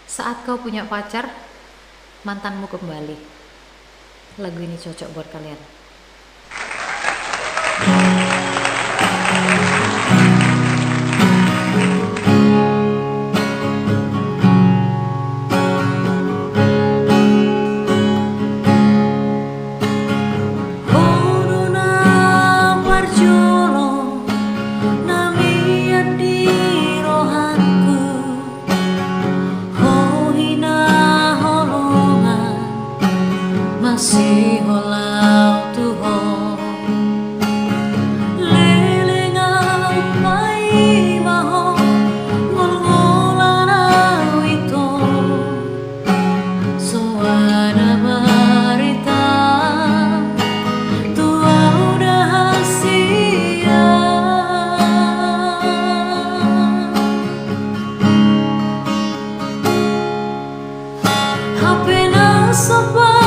Saat kau punya pacar, mantanmu kembali. Lagu ini cocok buat kalian. Masih holau Tuhan lelengau mai maho ngol-ngolana wito soana barita tua udah hasia HP na sopa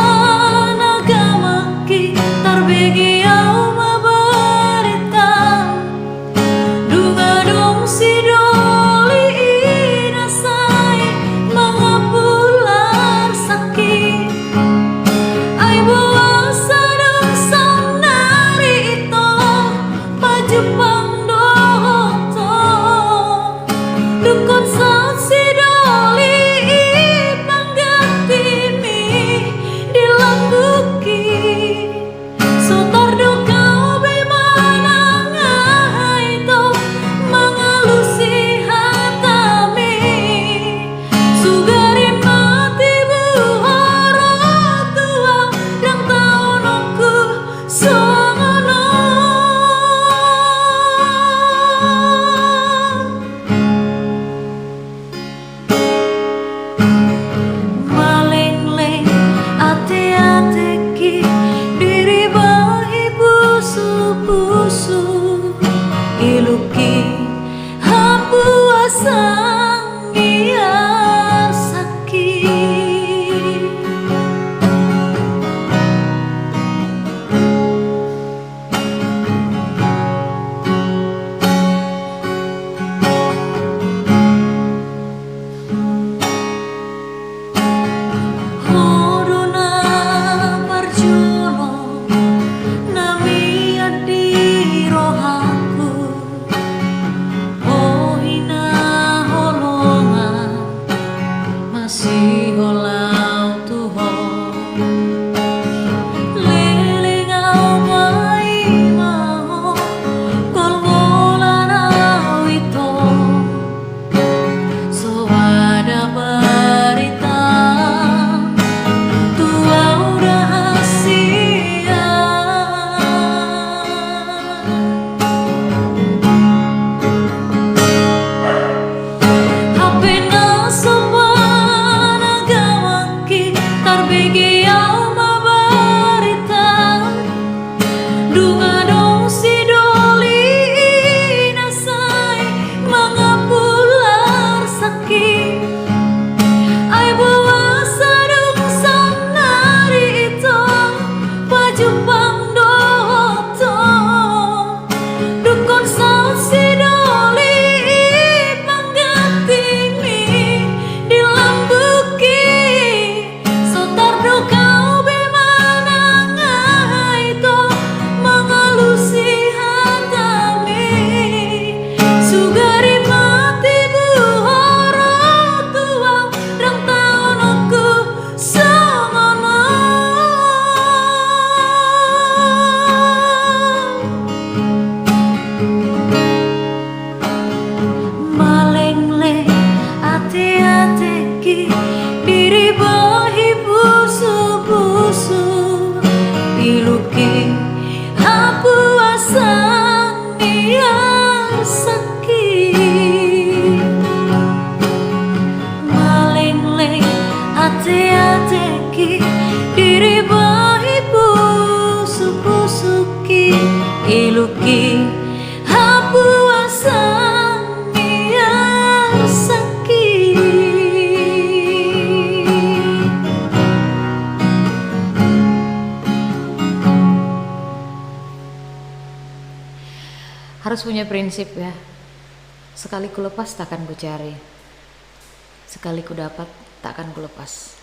iluki hapu asang biar sakit hodona parjulo nami adi rohaku masih holau Tuhan lelengau mai maho ngol-ngolana wito soada berita tua udah hasia HP na sopa diri bahi busu-busu iluki hapu asang biar sakit maling-ling ate-ateki diri bahi busu-busuki iluki hapu asang biar sakit. Harus punya prinsip ya. Sekali ku lepas takkan ku cari. Sekali ku dapat, tak akan ku lepas.